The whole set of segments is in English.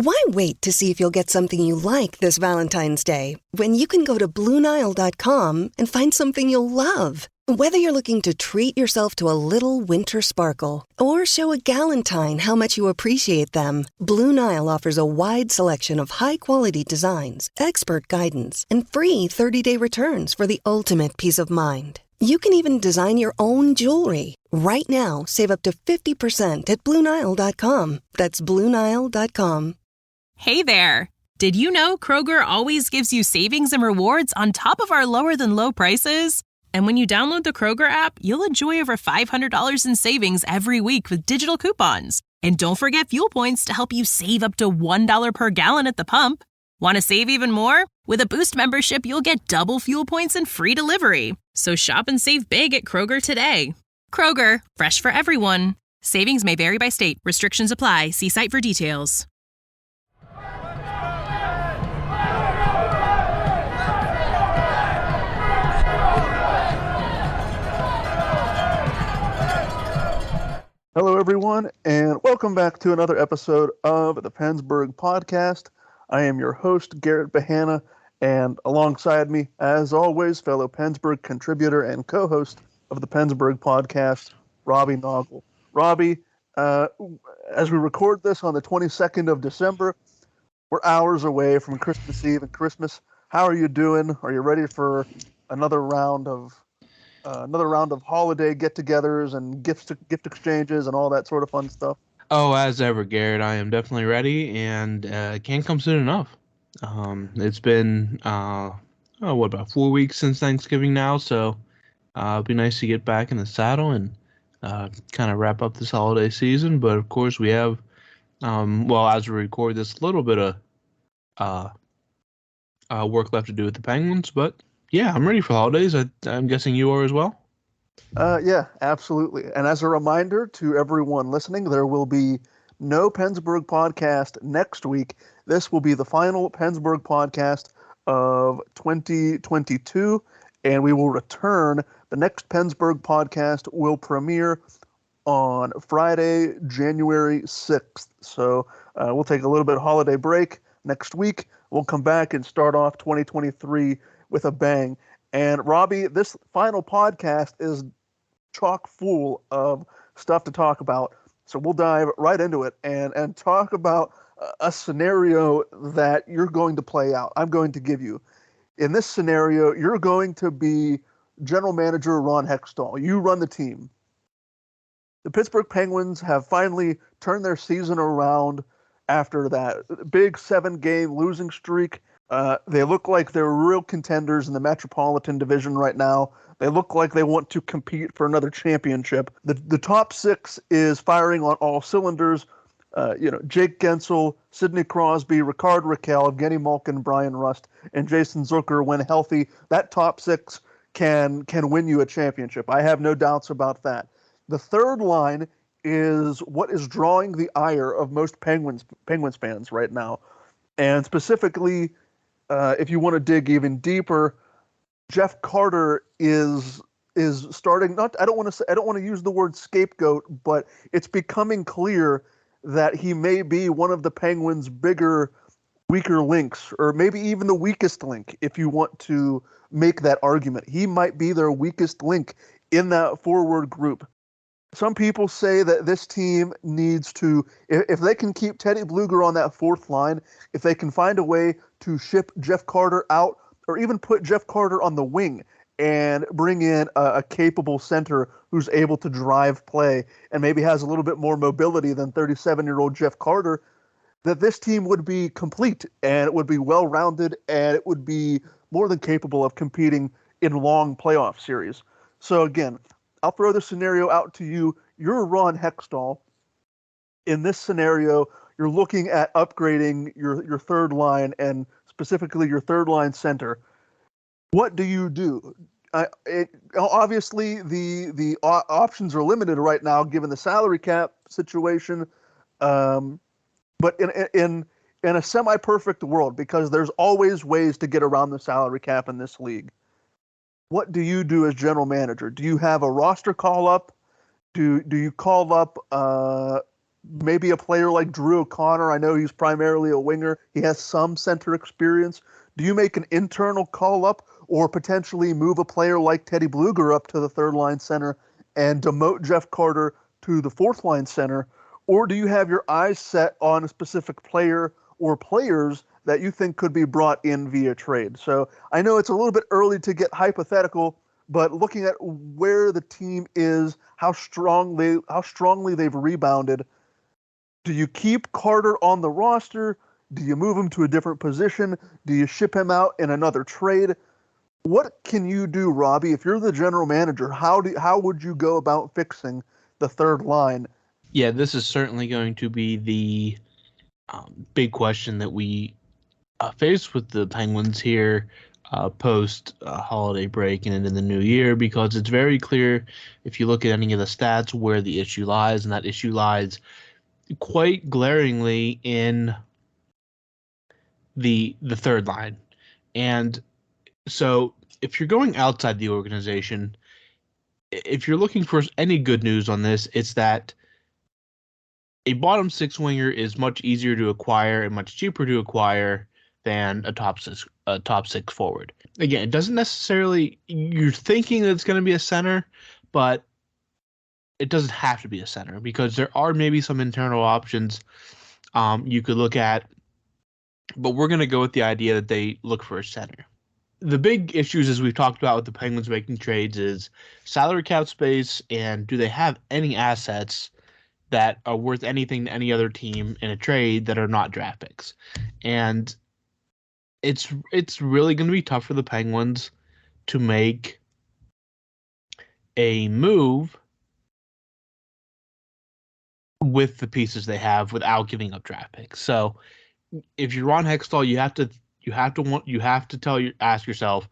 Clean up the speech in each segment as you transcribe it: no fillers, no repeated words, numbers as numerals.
Why wait to see if you'll get something you like this Valentine's Day when you can go to BlueNile.com and find something you'll love? Whether you're looking to treat yourself to a little winter sparkle or show a galentine how much you appreciate them, Blue Nile offers a wide selection of high-quality designs, expert guidance, and free 30-day returns for the ultimate peace of mind. You can even design your own jewelry. Right now, save up to 50% at BlueNile.com. That's BlueNile.com. Hey there! Did you know Kroger always gives you savings and rewards on top of our lower-than-low prices? And when you download the Kroger app, you'll enjoy over $500 in savings every week with digital coupons. And don't forget fuel points to help you save up to $1 per gallon at the pump. Want to save even more? With a Boost membership, you'll get double fuel points and free delivery. So shop and save big at Kroger today. Kroger, fresh for everyone. Savings may vary by state. Restrictions apply. See site for details. Hello, everyone, and welcome back to another episode of the PensBurgh podcast. I am your host, Garrett Bahana, and alongside me, as always, fellow PensBurgh contributor and co-host of the PensBurgh podcast, Robbie Noggle. Robbie, as we record this on the 22nd of December, we're hours away from Christmas Eve and Christmas. How are you doing? Are you ready for another round of holiday get-togethers and gift exchanges and all that sort of fun stuff? Oh, as ever, Garrett, I am definitely ready, and it can't come soon enough. It's been, about 4 weeks since Thanksgiving now, so it'd be nice to get back in the saddle and kind of wrap up this holiday season. But, of course, we have, as we record this, a little bit of work left to do with the Penguins, but yeah, I'm ready for holidays. I'm guessing you are as well? Yeah, absolutely. And as a reminder to everyone listening, there will be no PensBurgh podcast next week. This will be the final PensBurgh podcast of 2022, and we will return. The next PensBurgh podcast will premiere on Friday, January 6th. So we'll take a little bit of holiday break next week. We'll come back and start off 2023 with a bang. And Robbie, this final podcast is chock full of stuff to talk about. So we'll dive right into it and talk about a scenario that you're going to play out. I'm going to give you. In this scenario, you're going to be general manager Ron Hextall. You run the team. The Pittsburgh Penguins have finally turned their season around after that big 7-game losing streak. They look like they're real contenders in the Metropolitan Division right now. They look like they want to compete for another championship. The top six is firing on all cylinders. Jake Gensel, Sidney Crosby, Rickard Rakell, Evgeny Malkin, Brian Rust, and Jason Zucker, when healthy, that top six can win you a championship. I have no doubts about that. The third line is what is drawing the ire of most Penguins fans right now, and specifically, if you want to dig even deeper, Jeff Carter is starting. I don't want to use the word scapegoat, but it's becoming clear that he may be one of the Penguins' weaker links, or maybe even the weakest link, if you want to make that argument. He might be their weakest link in that forward group. Some people say that this team needs to, if they can keep Teddy Blueger on that fourth line, if they can find a way to ship Jeff Carter out, or even put Jeff Carter on the wing and bring in a capable center who's able to drive play and maybe has a little bit more mobility than 37-year-old Jeff Carter, that this team would be complete and it would be well-rounded and it would be more than capable of competing in long playoff series. So again, I'll throw the scenario out to you. You're Ron Hextall. In this scenario, you're looking at upgrading your third line and specifically your third line center. What do you do? Obviously, the options are limited right now given the salary cap situation. But in a semi-perfect world, because there's always ways to get around the salary cap in this league, what do you do as general manager? Do you have a roster call up? Do you call up maybe a player like Drew O'Connor. I know he's primarily a winger. He has some center experience. Do you make an internal call up or potentially move a player like Teddy Blueger up to the third line center and demote Jeff Carter to the fourth line center? Or do you have your eyes set on a specific player or players that you think could be brought in via trade? So I know it's a little bit early to get hypothetical, but looking at where the team is, how strongly they've rebounded, do you keep Carter on the roster? Do you move him to a different position? Do you ship him out in another trade? What can you do, Robbie, if you're the general manager? How would you go about fixing the third line? Yeah, this is certainly going to be the big question that we face with the Penguins here post holiday break and into the new year, because it's very clear if you look at any of the stats where the issue lies, and that issue lies quite glaringly in the third line. And so if you're going outside the organization, if you're looking for any good news on this, it's that a bottom six winger is much easier to acquire and much cheaper to acquire than a top six forward. Again, it doesn't necessarily, you're thinking that it's going to be a center, but it doesn't have to be a center, because there are maybe some internal options you could look at, but we're going to go with the idea that they look for a center. The big issues, as we've talked about with the Penguins making trades, is salary cap space, and do they have any assets that are worth anything to any other team in a trade that are not draft picks. And it's really going to be tough for the Penguins to make a move with the pieces they have without giving up draft picks. So if you're Ron Hextall, you have to ask yourself,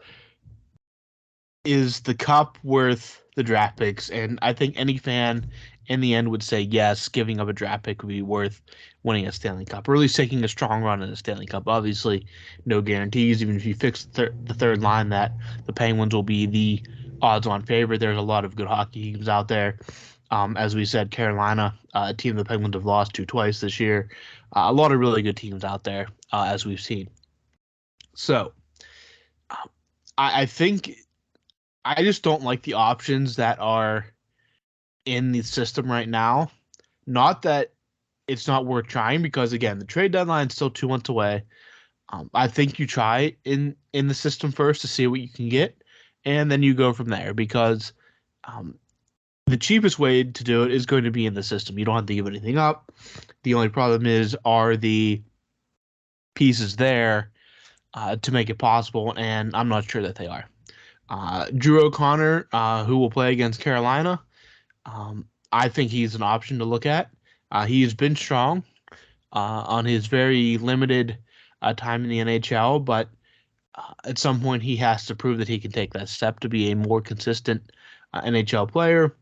is the cup worth the draft picks? And I think any fan in the end would say yes, giving up a draft pick would be worth winning a Stanley Cup, or at least taking a strong run in a Stanley Cup. Obviously, no guarantees. Even if you fix the third line, that the Penguins will be the odds-on favorite. There's a lot of good hockey teams out there. As we said, Carolina, a team the Penguins have lost to twice this year. A lot of really good teams out there, as we've seen. So, I think I just don't like the options that are in the system right now. Not that it's not worth trying, because again, the trade deadline is still 2 months away. I think you try in the system first to see what you can get, and then you go from there, because the cheapest way to do it is going to be in the system. You don't have to give anything up. The only problem is, are the pieces there to make it possible, and I'm not sure that they are. Drew O'Connor, who will play against Carolina, I think he's an option to look at. He has been strong on his very limited time in the NHL, but at some point he has to prove that he can take that step to be a more consistent NHL player.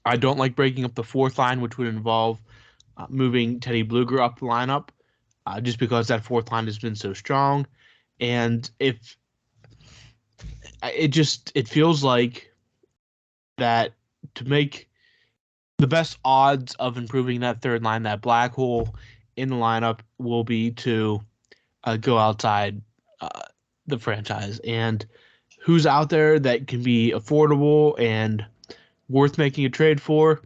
I don't like breaking up the fourth line, which would involve moving Teddy Blueger up the lineup, just because that fourth line has been so strong. And if it feels like that to make the best odds of improving that third line, that black hole in the lineup, will be to go outside the franchise. And who's out there that can be affordable and worth making a trade for?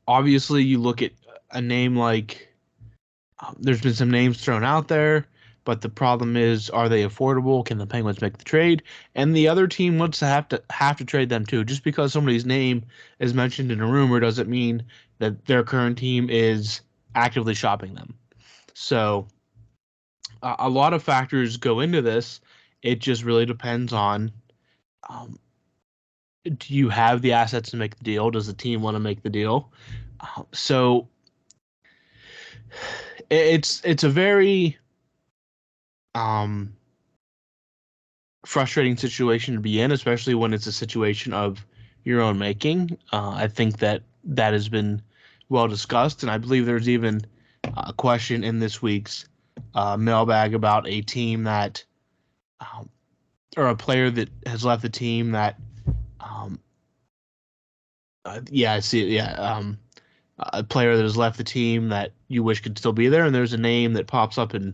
Obviously, you look at a name like there's been some names thrown out there, but the problem is, are they affordable? Can the Penguins make the trade? And the other team wants to have to trade them too. Just because somebody's name is mentioned in a rumor doesn't mean that their current team is actively shopping them. So a lot of factors go into this. It just really depends on, do you have the assets to make the deal? Does the team want to make the deal? So it's a very frustrating situation to be in, especially when it's a situation of your own making. I think that has been well discussed, and I believe there's even a question in this week's mailbag about a team that, or a player that has left the team that, yeah, I see it. Yeah. a player that has left the team that you wish could still be there, and there's a name that pops up in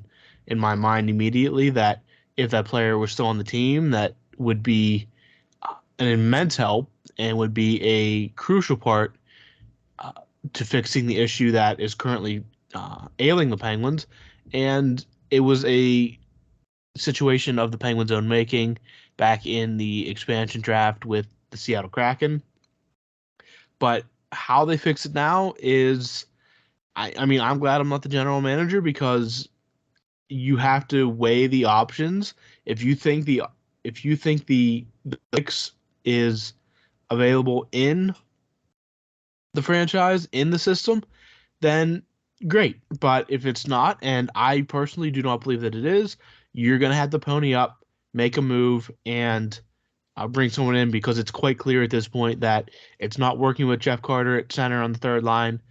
my mind immediately that if that player was still on the team, that would be an immense help and would be a crucial part to fixing the issue that is currently ailing the Penguins. And it was a situation of the Penguins' own making back in the expansion draft with the Seattle Kraken. But how they fix it now is, I mean, I'm glad I'm not the general manager, because you have to weigh the options. If you think the fix is available in the franchise, in the system, then great. But if it's not, and I personally do not believe that it is, you're going to have to pony up, make a move, and bring someone in, because it's quite clear at this point that it's not working with Jeff Carter at center on the third line.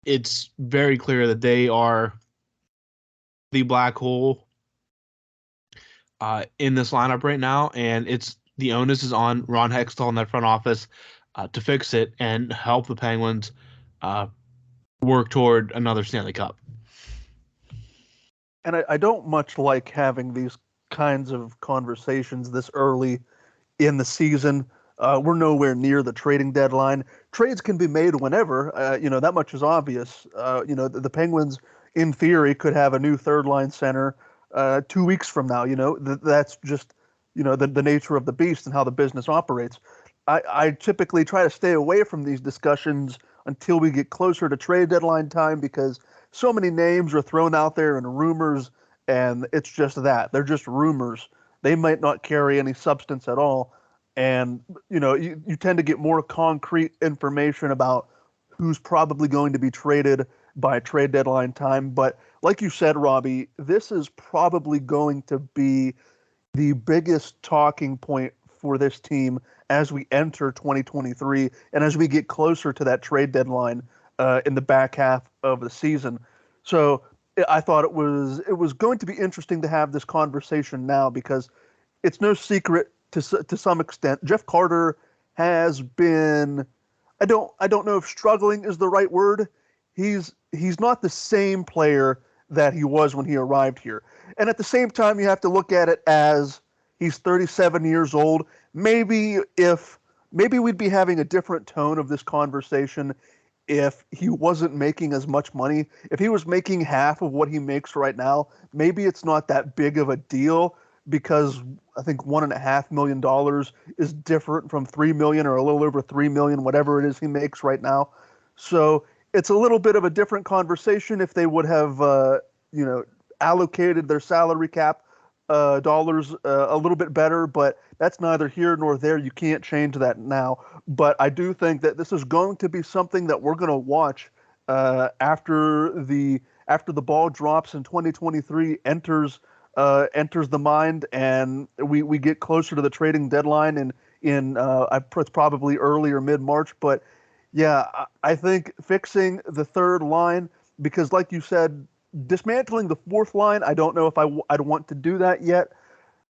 It's very clear that they are the black hole in this lineup right now, and the onus is on Ron Hextall in that front office to fix it and help the Penguins work toward another Stanley Cup. And I don't much like having these kinds of conversations this early in the season. We're nowhere near the trading deadline. Trades can be made whenever, that much is obvious. The Penguins, in theory, could have a new third line center 2 weeks from now. That's just, the nature of the beast and how the business operates. I typically try to stay away from these discussions until we get closer to trade deadline time, because so many names are thrown out there and rumors, and it's just that. They're just rumors. They might not carry any substance at all. And, you tend to get more concrete information about who's probably going to be traded by trade deadline time. But like you said, Robbie, this is probably going to be the biggest talking point for this team as we enter 2023 and as we get closer to that trade deadline in the back half of the season. So I thought it was going to be interesting to have this conversation now, because it's no secret to some extent Jeff Carter has been, I don't know if struggling is the right word. He's not the same player that he was when he arrived here. And at the same time, you have to look at it as he's 37 years old. Maybe we'd be having a different tone of this conversation if he wasn't making as much money. If he was making half of what he makes right now, maybe it's not that big of a deal, because I think $1.5 million is different from $3 million or a little over $3 million, whatever it is he makes right now. So it's a little bit of a different conversation if they would have, allocated their salary cap dollars a little bit better, but that's neither here nor there. You can't change that now. But I do think that this is going to be something that we're going to watch after the ball drops and 2023 enters the mind, and we get closer to the trading deadline, and it's probably early or mid-March. But yeah, I think fixing the third line, because like you said, dismantling the fourth line, I don't know if I'd want to do that yet.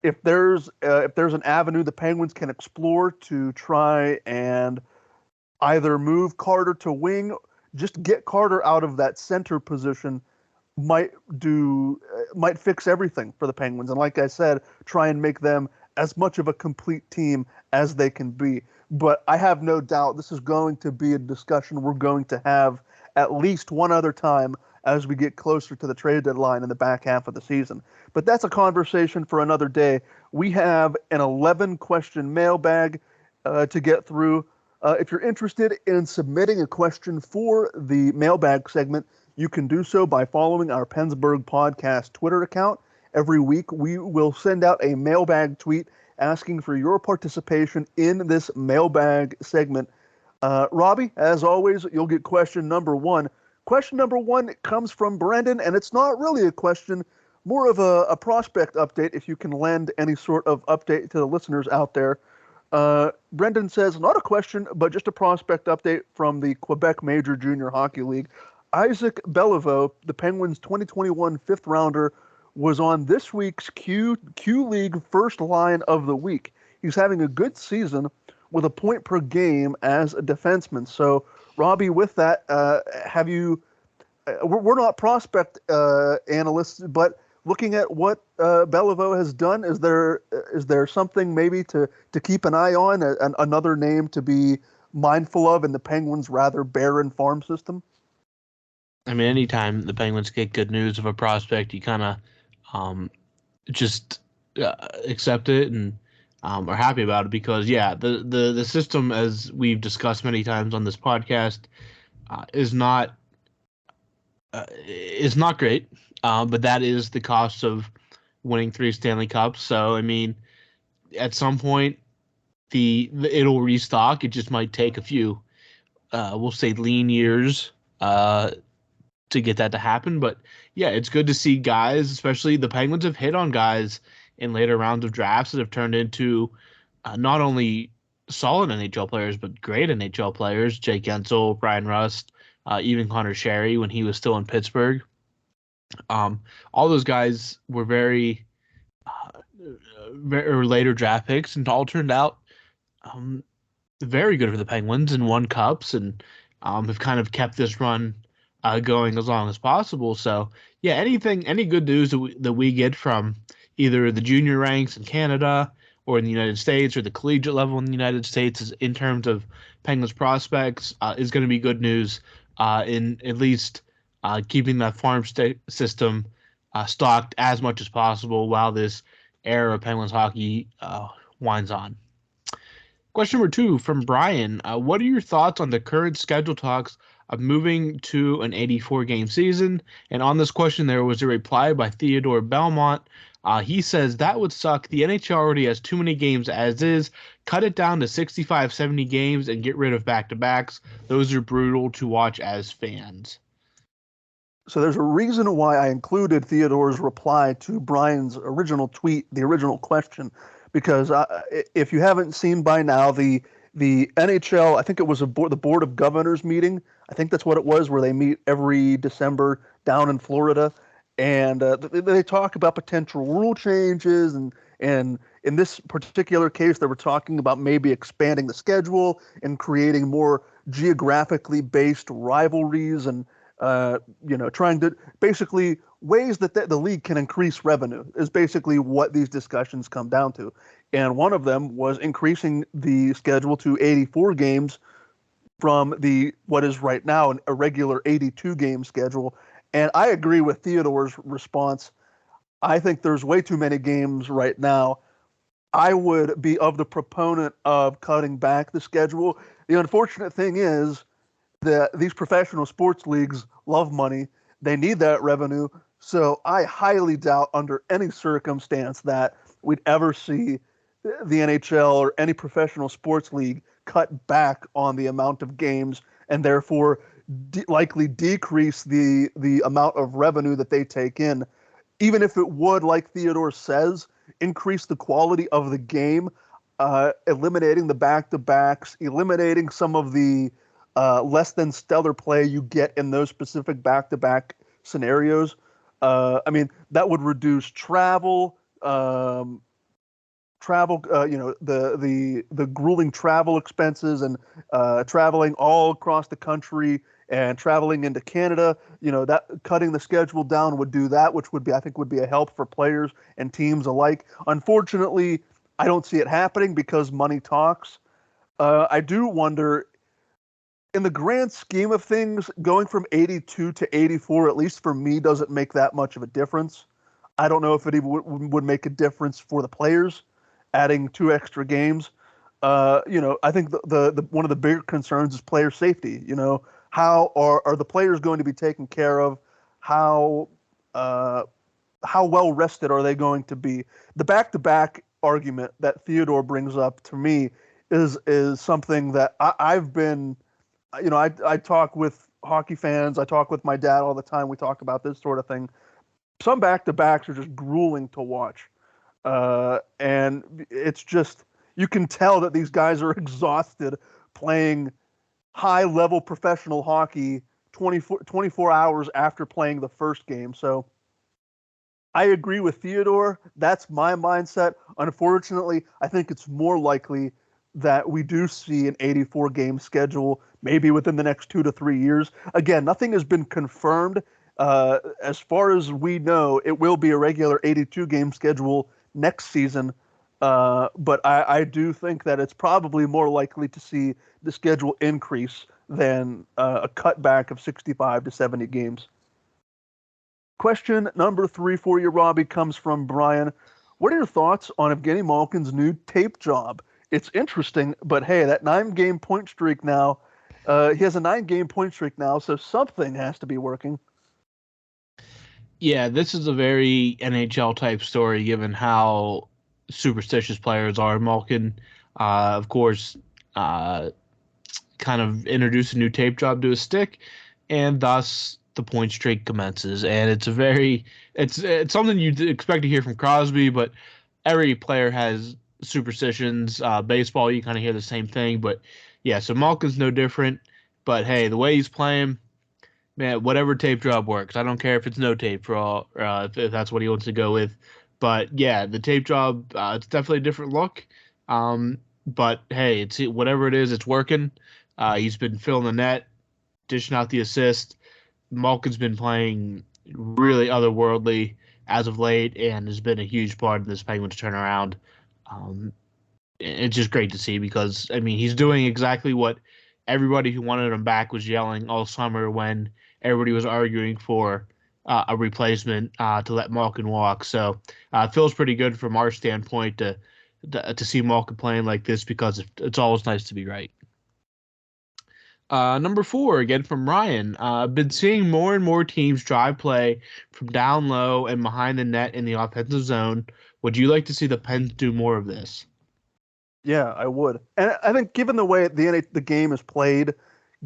If there's an avenue the Penguins can explore to try and either move Carter to wing, just get Carter out of that center position, might fix everything for the Penguins. And like I said, try and make them as much of a complete team as they can be. But I have no doubt this is going to be a discussion we're going to have at least one other time as we get closer to the trade deadline in the back half of the season. But that's a conversation for another day. We have an 11-question mailbag to get through. If you're interested in submitting a question for the mailbag segment, you can do so by following our PensBurgh podcast Twitter account. Every week, we will send out a mailbag tweet asking for your participation in this mailbag segment. Robbie, as always, you'll get question number one. Question number one comes from Brendan, and it's not really a question, more of a prospect update, if you can lend any sort of update to the listeners out there. Brendan says, not a question, but just a prospect update from the Quebec Major Junior Hockey League. Isaac Beliveau, the Penguins' 2021 fifth-rounder, was on this week's Q League first line of the week. He's having a good season with a point per game as a defenseman. So, Robbie, with that, have you? We're not prospect analysts, but looking at what Beliveau has done, is there something maybe to keep an eye on, another name to be mindful of in the Penguins' rather barren farm system? I mean, anytime the Penguins get good news of a prospect, you kind of just accept it and are happy about it because, yeah, the system, as we've discussed many times on this podcast, is not great, but that is the cost of winning 3 Stanley Cups. So, I mean, at some point, it'll restock. It just might take a few, we'll say, lean years to get that to happen. But yeah, it's good to see guys, especially the Penguins have hit on guys in later rounds of drafts that have turned into not only solid NHL players, but great NHL players. Jake Gensel, Brian Rust, even Connor Sherry when he was still in Pittsburgh. All those guys were very later draft picks and all turned out very good for the Penguins and won cups and have kind of kept this run going as long as possible. So yeah, any good news that we get from either the junior ranks in Canada or in the United States or the collegiate level in the United States is in terms of Penguins prospects is going to be good news in at least keeping that farm system stocked as much as possible while this era of Penguins hockey winds on. Question number 2 from Brian. What are your thoughts on the current schedule talks of moving to an 84-game season? And on this question, there was a reply by Theodore Belmont. He says, that would suck. The NHL already has too many games as is. Cut it down to 65, 70 games and get rid of back-to-backs. Those are brutal to watch as fans. So there's a reason why I included Theodore's reply to Brian's original tweet, the original question, because if you haven't seen by now, the NHL, I think it was the Board of Governors meeting. I think that's what it was, where they meet every December down in Florida. And they talk about potential rule changes. And in this particular case, they were talking about maybe expanding the schedule and creating more geographically based rivalries and, trying to basically ways that the league can increase revenue is basically what these discussions come down to. And one of them was increasing the schedule to 84 games from what is right now a regular 82-game schedule. And I agree with Theodore's response. I think there's way too many games right now. I would be of the proponent of cutting back the schedule. The unfortunate thing is that these professional sports leagues love money. They need that revenue. So I highly doubt under any circumstance that we'd ever see the NHL or any professional sports league cut back on the amount of games and therefore likely decrease the amount of revenue that they take in. Even if it would, like Theodore says, increase the quality of the game, eliminating the back-to-backs, eliminating some of the less than stellar play you get in those specific back-to-back scenarios. That would reduce travel, the grueling travel expenses and traveling all across the country and traveling into Canada. That cutting the schedule down would do that, which would be a help for players and teams alike. Unfortunately, I don't see it happening because money talks. I do wonder, in the grand scheme of things, going from 82 to 84, at least for me, doesn't make that much of a difference. I don't know if it even would make a difference for the players, adding 2 extra games. I think the one of the bigger concerns is player safety. How are the players going to be taken care of? How well rested are they going to be? The back-to-back argument that Theodore brings up to me is something that I've been. I talk with hockey fans. I talk with my dad all the time. We talk about this sort of thing. Some back-to-backs are just grueling to watch. And it's just, you can tell that these guys are exhausted playing high-level professional hockey 24 hours after playing the first game. So I agree with Theodore. That's my mindset. Unfortunately, I think it's more likely that we do see an 84 game schedule, maybe within the next 2 to 3 years. Again, nothing has been confirmed. As far as we know, it will be a regular 82 game schedule next season. But I do think that it's probably more likely to see the schedule increase than a cutback of 65 to 70 games. Question number 3 for you, Robbie, comes from Brian. What are your thoughts on Evgeny Malkin's new tape job? It's interesting, but hey, that 9-game point streak now, he has a 9-game point streak now, so something has to be working. Yeah, this is a very NHL type story given how superstitious players are. Malkin, of course, kind of introduced a new tape job to his stick, and thus the point streak commences. And it's it's something you'd expect to hear from Crosby, but every player has superstitions. Baseball, you kind of hear the same thing, but yeah, so Malkin's no different. But hey, the way he's playing, man, whatever tape job works. I don't care if it's no tape for all, if that's what he wants to go with. But yeah, the tape job, it's definitely a different look. But hey, it's whatever it is, it's working. He's been filling the net, dishing out the assist. Malkin's been playing really otherworldly as of late, and has been a huge part of this Penguins turnaround. It's just great to see because, I mean, he's doing exactly what everybody who wanted him back was yelling all summer when everybody was arguing for a replacement to let Malkin walk. So it feels pretty good from our standpoint to see Malkin playing like this because it's always nice to be right. Number 4, again from Ryan. I've been seeing more and more teams drive play from down low and behind the net in the offensive zone. Would you like to see the Pens do more of this? Yeah, I would. And I think given the way the game is played,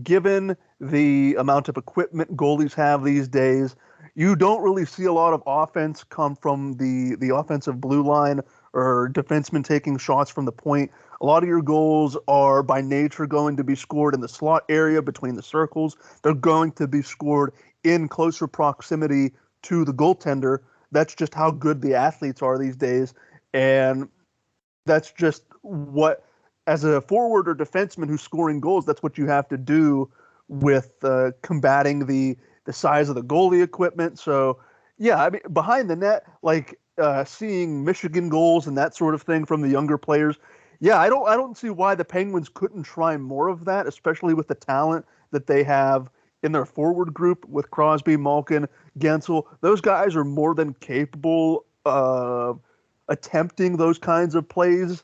given the amount of equipment goalies have these days, you don't really see a lot of offense come from the offensive blue line or defensemen taking shots from the point. A lot of your goals are by nature going to be scored in the slot area between the circles. They're going to be scored in closer proximity to the goaltender. That's just how good the athletes are these days. And that's just what, as a forward or defenseman who's scoring goals, that's what you have to do with combating the size of the goalie equipment. So, yeah, I mean, behind the net, like seeing Michigan goals and that sort of thing from the younger players. Yeah, I don't see why the Penguins couldn't try more of that, especially with the talent that they have in their forward group with Crosby, Malkin, Gensel. Those guys are more than capable of attempting those kinds of plays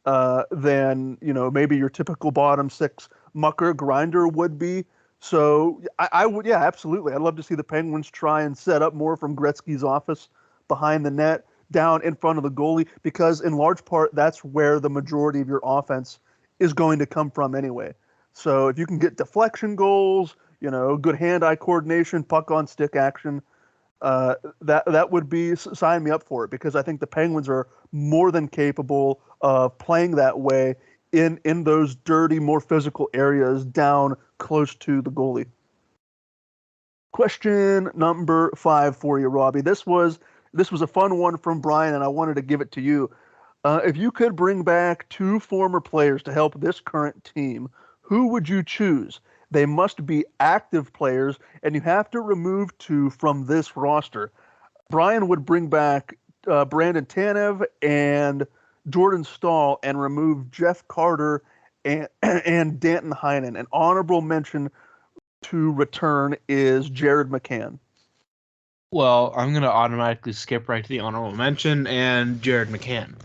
than, maybe your typical bottom six mucker grinder would be. So I would, yeah, absolutely. I'd love to see the Penguins try and set up more from Gretzky's office behind the net, down in front of the goalie, because in large part, that's where the majority of your offense is going to come from anyway. So if you can get deflection goals, good hand-eye coordination, puck on stick action, that would be, sign me up for it, because I think the Penguins are more than capable of playing that way in those dirty, more physical areas down close to the goalie. Question number 5 for you, Robbie. This was a fun one from Brian, and I wanted to give it to you. If you could bring back 2 former players to help this current team, who would you choose? They must be active players, and you have to remove 2 from this roster. Brian would bring back Brandon Tanev and Jordan Stahl and remove Jeff Carter and Danton Heinen. An honorable mention to return is Jared McCann. Well, I'm going to automatically skip right to the honorable mention, and Jared McCann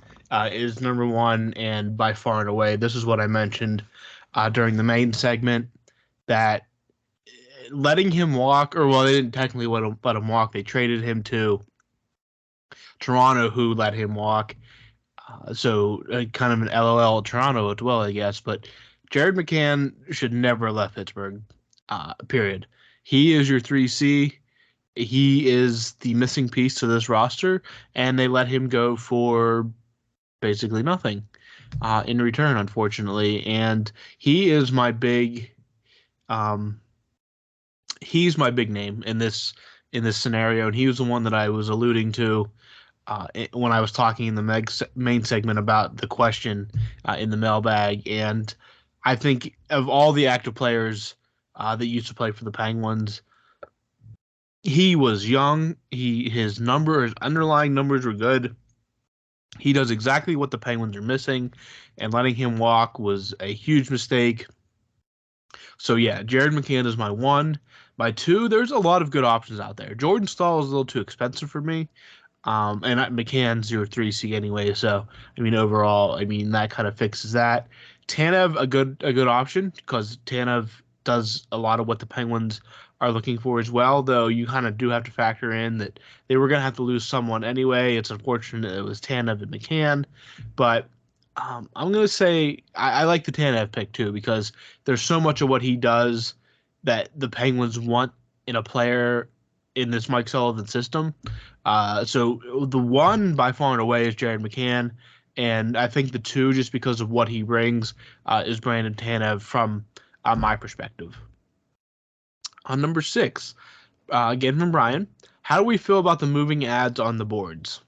is number 1, and by far and away, this is what I mentioned during the main segment, that letting him walk, or well, they didn't technically let him walk. They traded him to Toronto, who let him walk. So kind of an LOL Toronto as well, I guess. But Jared McCann should never have left Pittsburgh, period. He is your 3C. He is the missing piece to this roster, and they let him go for basically nothing in return, unfortunately. And he is my big he's my big name in this scenario, and he was the one that I was alluding to when I was talking in the main segment about the question in the mailbag. And I think of all the active players that used to play for the Penguins, he was young. His underlying numbers were good. He does exactly what the Penguins are missing, and letting him walk was a huge mistake. So yeah, Jared McCann is my one. My two, there's a lot of good options out there. Jordan Staal is a little too expensive for me. And McCann's your 3C anyway, so I mean overall, I mean that kind of fixes that. Tanev a good option because Tanev does a lot of what the Penguins are looking for as well. Though you kind of do have to factor in that they were going to have to lose someone anyway. It's unfortunate it was Tanev and McCann, but I'm going to say I like the Tanev pick too because there's so much of what he does that the Penguins want in a player in this Mike Sullivan system. So the one by far and away is Jared McCann, and I think the two, just because of what he brings, is Brandon Tanev from my perspective. On number 6, again from Brian, how do we feel about the moving ads on the boards?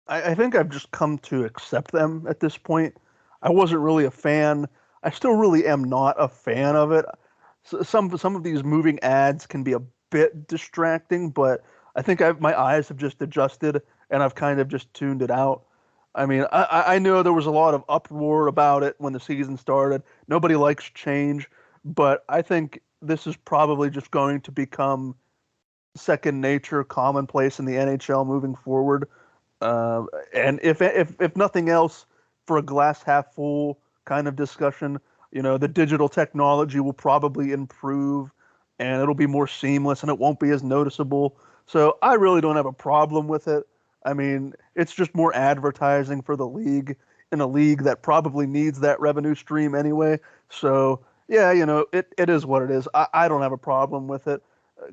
I think I've just come to accept them at this point. I wasn't really a fan. I still really am not a fan of it. So some of these moving ads can be a bit distracting, but I think my eyes have just adjusted and I've kind of just tuned it out. I mean, I know there was a lot of uproar about it when the season started. Nobody likes change, but I think this is probably just going to become second nature, commonplace in the NHL moving forward. And if nothing else, for a glass half full kind of discussion, the digital technology will probably improve and it'll be more seamless and it won't be as noticeable. So I really don't have a problem with it. I mean, it's just more advertising for the league in a league that probably needs that revenue stream anyway. So yeah, it is what it is. I don't have a problem with it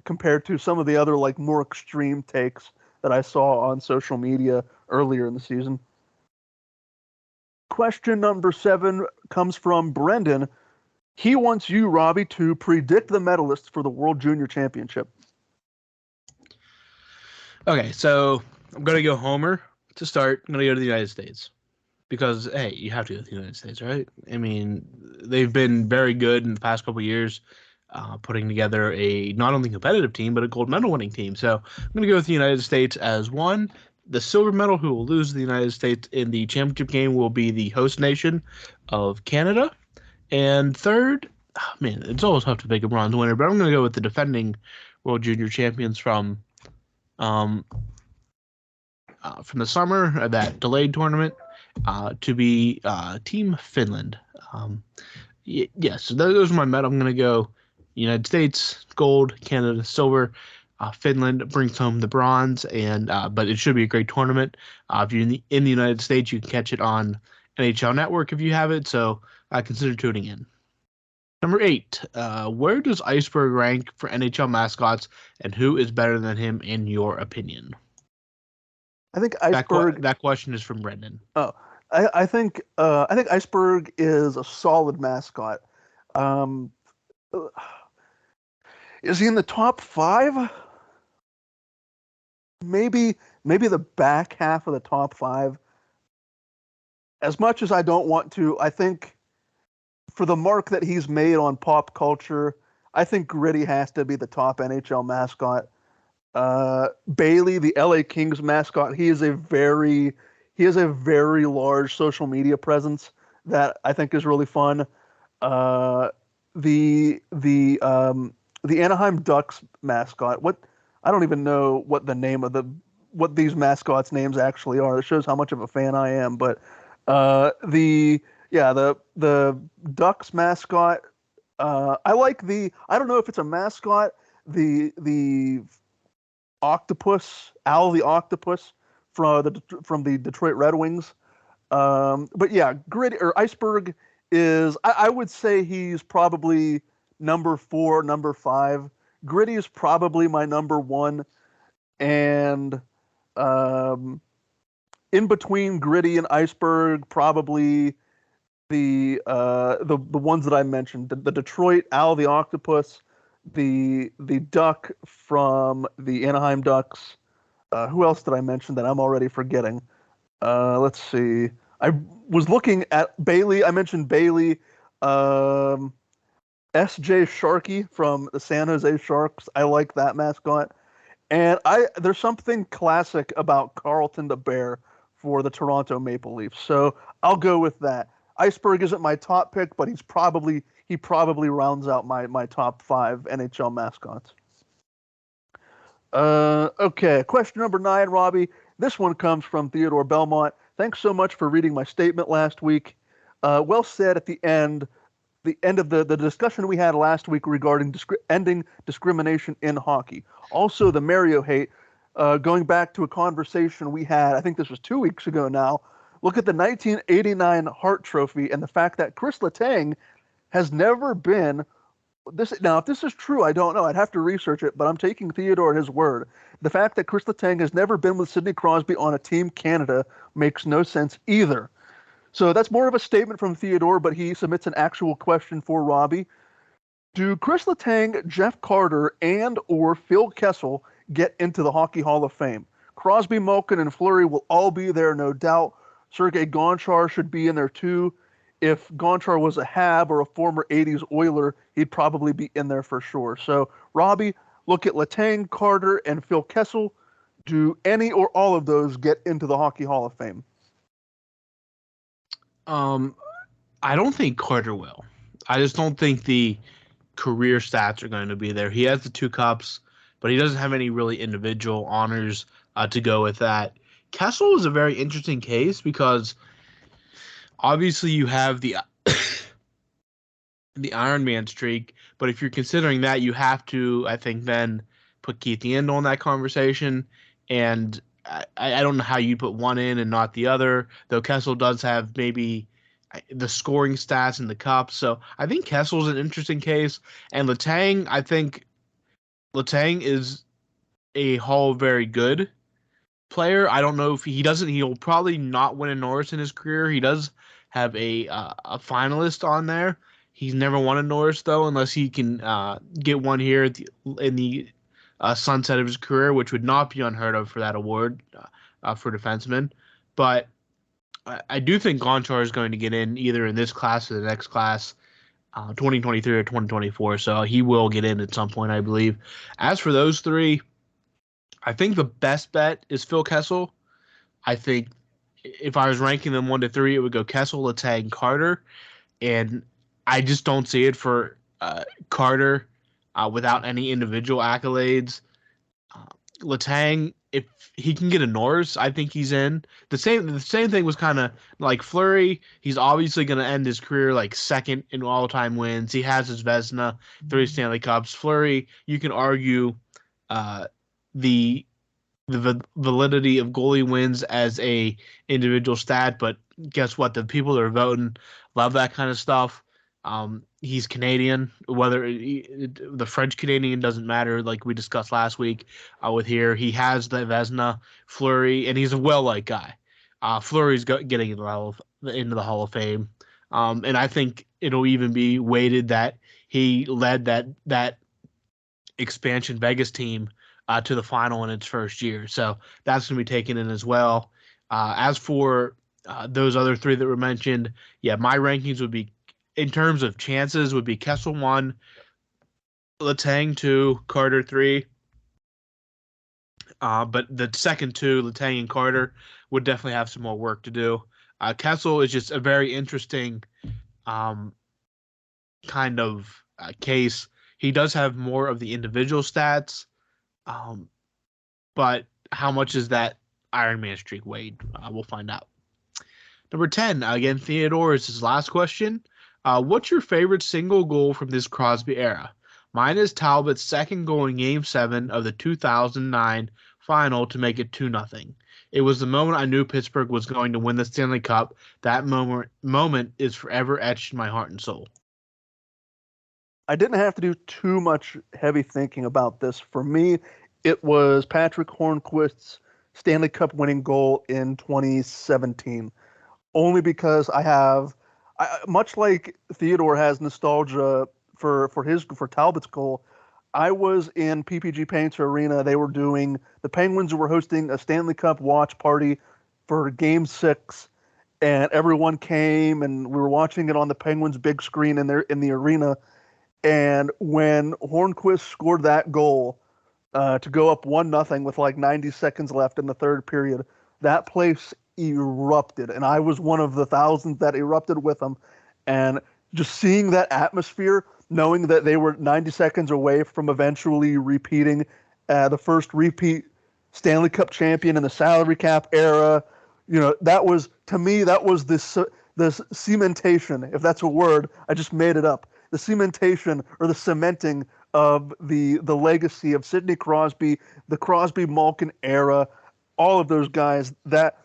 compared to some of the other more extreme takes that I saw on social media earlier in the season. Question number 7 comes from Brendan. He wants you, Robbie, to predict the medalists for the World Junior Championship. Okay, so I'm going to go Homer to start. I'm going to go to the United States because, hey, you have to go to the United States, right? I mean, they've been very good in the past couple of years putting together a not only competitive team, but a gold medal winning team. So I'm going to go with the United States as one. The silver medal who will lose to the United States in the championship game will be the host nation of Canada. And third, it's always tough to pick a bronze winner, but I'm going to go with the defending World Junior champions from the summer of that delayed tournament to be Team Finland. Yes, so those are my medal. I'm going to go United States, gold, Canada, silver. Finland brings home the bronze, but it should be a great tournament. If you're in the United States, you can catch it on NHL Network if you have it, so consider tuning in. Number 8, where does Iceberg rank for NHL mascots, and who is better than him in your opinion? I think Iceberg. That question is from Brendan. Oh, I think Iceberg is a solid mascot. Is he in the top 5? Maybe the back half of the top 5. As much as I don't want to, I think for the mark that he's made on pop culture, I think Gritty has to be the top NHL mascot. Bailey, the LA Kings mascot, he has a very large social media presence that I think is really fun. The Anaheim Ducks mascot, I don't even know what the name of what these mascots' names actually are. It shows how much of a fan I am. But the Ducks mascot, I like I don't know if it's a mascot, the octopus, Al the octopus from the Detroit Red Wings. But yeah, Gritty or Iceberg is, I would say he's probably number 4, number 5. Gritty is probably my number 1, and in between Gritty and Iceberg, probably the ones that I mentioned, the Detroit Al the octopus, the duck from the Anaheim Ducks, Who else did I mention that I'm already forgetting? Let's see. I was looking at Bailey. I mentioned Bailey. S.J. Sharkey from the San Jose Sharks. I like that mascot. And there's something classic about Carlton the Bear for the Toronto Maple Leafs. So I'll go with that. Iceberg isn't my top pick, but he probably rounds out my top 5 NHL mascots. Okay, question number 9, Robbie. This one comes from Theodore Belmont. Thanks so much for reading my statement last week. Well said at the end of the discussion we had last week regarding ending discrimination in hockey. Also, the Mario hate, going back to a conversation we had, I think this was 2 weeks ago now. Look at the 1989 Hart Trophy and the fact that Chris Letang has never been this. Now, if this is true, I don't know. I'd have to research it, but I'm taking Theodore at his word. The fact that Chris Letang has never been with Sidney Crosby on a Team Canada makes no sense either. So that's more of a statement from Theodore, but he submits an actual question for Robbie. Do Chris Letang, Jeff Carter, and or Phil Kessel get into the Hockey Hall of Fame? Crosby, Malkin, and Fleury will all be there, no doubt. Sergei Gonchar should be in there too. If Gonchar was a Hab or a former 80s Oiler, he'd probably be in there for sure. So, Robbie, look at Letang, Carter, and Phil Kessel. Do any or all of those get into the Hockey Hall of Fame? I don't think Carter will. I just don't think the career stats are going to be there. He has the 2 cups, but he doesn't have any really individual honors to go with that. Kessel is a very interesting case because obviously you have the Iron Man streak, but if you're considering that, you have to, I think, then put Keith Yandel in that conversation, and I don't know how you put one in and not the other, though Kessel does have maybe the scoring stats in the cup. So I think Kessel's an interesting case. And Letang, I think Letang is a Hall very good player. I don't know if he'll probably not win a Norris in his career. He does have a finalist on there. He's never won a Norris, though, unless he can get one here in the sunset of his career, which would not be unheard of for that award for defensemen. But I do think Gonchar is going to get in either in this class or the next class, 2023 or 2024. So he will get in at some point, I believe. As for those 3, I think the best bet is Phil Kessel. I think if I was ranking them 1 to 3, it would go Kessel, Letang, Carter. And I just don't see it for Carter without any individual accolades. Letang, if he can get a Norris, I think he's in. The same thing was kind of like Fleury. He's obviously going to end his career like second in all-time wins. He has his Vezina, 3 Stanley Cups. Fleury, you can argue the validity of goalie wins as a individual stat, but guess what? The people that are voting love that kind of stuff. He's Canadian, whether the French Canadian doesn't matter, like we discussed last week with here. He has the Vezina, Fleury, and he's a well-liked guy. Fleury's getting into the Hall of Fame, and I think it'll even be weighted that he led that expansion Vegas team to the final in its first year. So that's going to be taken in as well. As for those other 3 that were mentioned, yeah, my rankings would be, in terms of chances, would be Kessel 1, Letang 2, Carter 3. But the second 2, Letang and Carter, would definitely have some more work to do. Kessel is just a very interesting kind of case. He does have more of the individual stats, but how much is that Iron Man streak weighed? We'll find out. Number 10, again, Theodore is his last question. What's your favorite single goal from this Crosby era? Mine is Talbot's second goal in Game 7 of the 2009 final to make it 2-0. It was the moment I knew Pittsburgh was going to win the Stanley Cup. That moment is forever etched in my heart and soul. I didn't have to do too much heavy thinking about this. For me, it was Patrick Hornquist's Stanley Cup winning goal in 2017. Only because much like Theodore has nostalgia for Talbot's goal, I was in PPG Paints Arena. The Penguins were hosting a Stanley Cup watch party for Game 6, and everyone came, and we were watching it on the Penguins' big screen in the arena. And when Hornquist scored that goal to go up 1-0 with like 90 seconds left in the third period, that place erupted, and I was one of the thousands that erupted with them. And just seeing that atmosphere, knowing that they were 90 seconds away from eventually repeating the first repeat Stanley Cup champion in the salary cap era, that was, to me, that was this cementation, if that's a word. I just made it up. The cementation or the cementing of the legacy of Sidney Crosby, the Crosby-Malkin era, all of those guys. That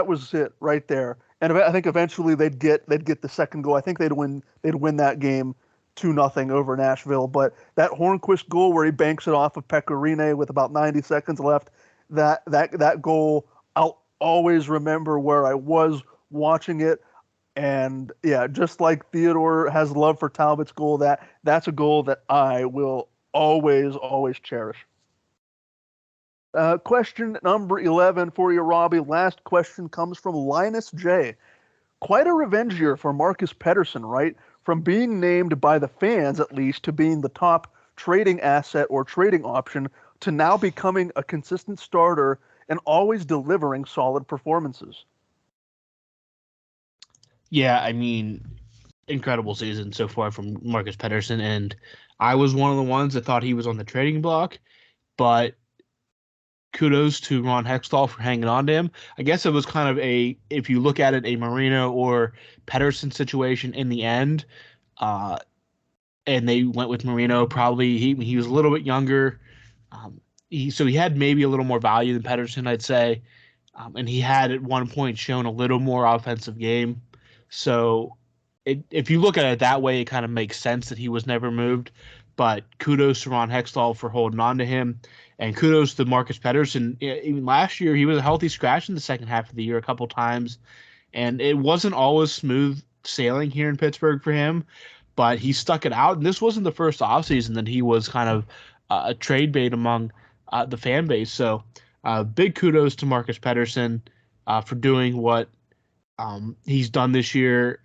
was it right there. And I think eventually they'd get the second goal. I think they'd win that game 2-0 over Nashville. But that Hornquist goal where he banks it off of Pecorine with about 90 seconds left, that goal, I'll always remember where I was watching it. And yeah, just like Theodore has love for Talbot's goal, that's a goal that I will always, always cherish. Question number 11 for you, Robbie. Last question comes from Linus J. Quite a revenge year for Marcus Pettersson, right? From being named by the fans, at least, to being the top trading asset or trading option, to now becoming a consistent starter and always delivering solid performances. Yeah, I mean, incredible season so far from Marcus Pettersson, and I was one of the ones that thought he was on the trading block, but kudos to Ron Hextall for hanging on to him. I guess it was kind of if you look at it, a Marino or Pettersson situation in the end, and they went with Marino. Probably he was a little bit younger, so he had maybe a little more value than Pettersson, I'd say, and he had at one point shown a little more offensive game. So if you look at it that way, it kind of makes sense that he was never moved. But kudos to Ron Hextall for holding on to him. And kudos to Marcus Pettersson. Even last year, he was a healthy scratch in the second half of the year a couple times. And it wasn't always smooth sailing here in Pittsburgh for him, but he stuck it out. And this wasn't the first offseason that he was kind of a trade bait among the fan base. So big kudos to Marcus Pettersson for doing what he's done this year.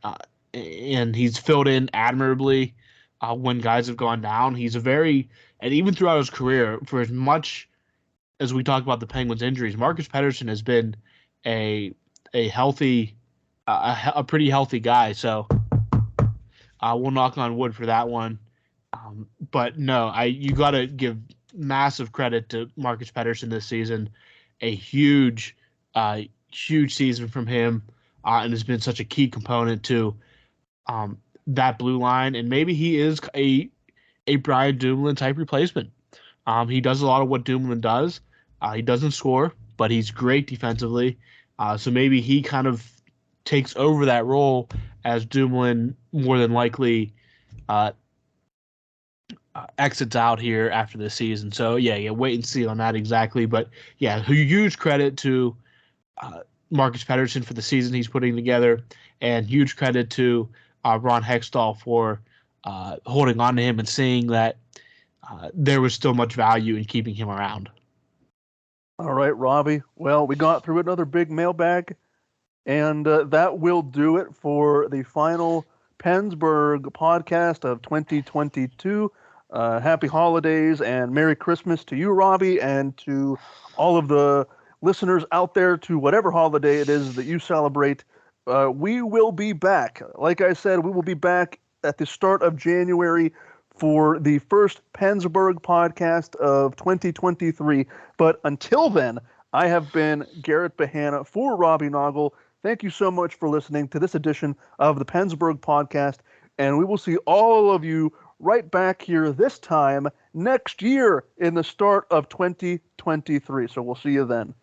And he's filled in admirably when guys have gone down. And even throughout his career, for as much as we talk about the Penguins' injuries, Marcus Pettersson has been a healthy, a pretty healthy guy. So we'll knock on wood for that one. But no, you got to give massive credit to Marcus Pettersson this season. A huge season from him, and has been such a key component to that blue line. And maybe he is a Brian Dumoulin type replacement. He does a lot of what Dumoulin does. He doesn't score, but he's great defensively. So maybe he kind of takes over that role as Dumoulin more than likely exits out here after this season. So yeah, wait and see on that exactly. But yeah, huge credit to Marcus Pettersson for the season he's putting together, and huge credit to Ron Hextall for holding on to him and seeing that there was still much value in keeping him around. All right, Robbie. Well, we got through another big mailbag, and that will do it for the final PensBurgh podcast of 2022. Happy holidays and Merry Christmas to you, Robbie, and to all of the listeners out there, to whatever holiday it is that you celebrate. We will be back. Like I said, we will be back at the start of January for the first PensBurgh podcast of 2023. But until then, I have been Garrett Bahana for Robbie Noggle. Thank you so much for listening to this edition of the PensBurgh podcast, and we will see all of you right back here this time next year in the start of 2023. So we'll see you then.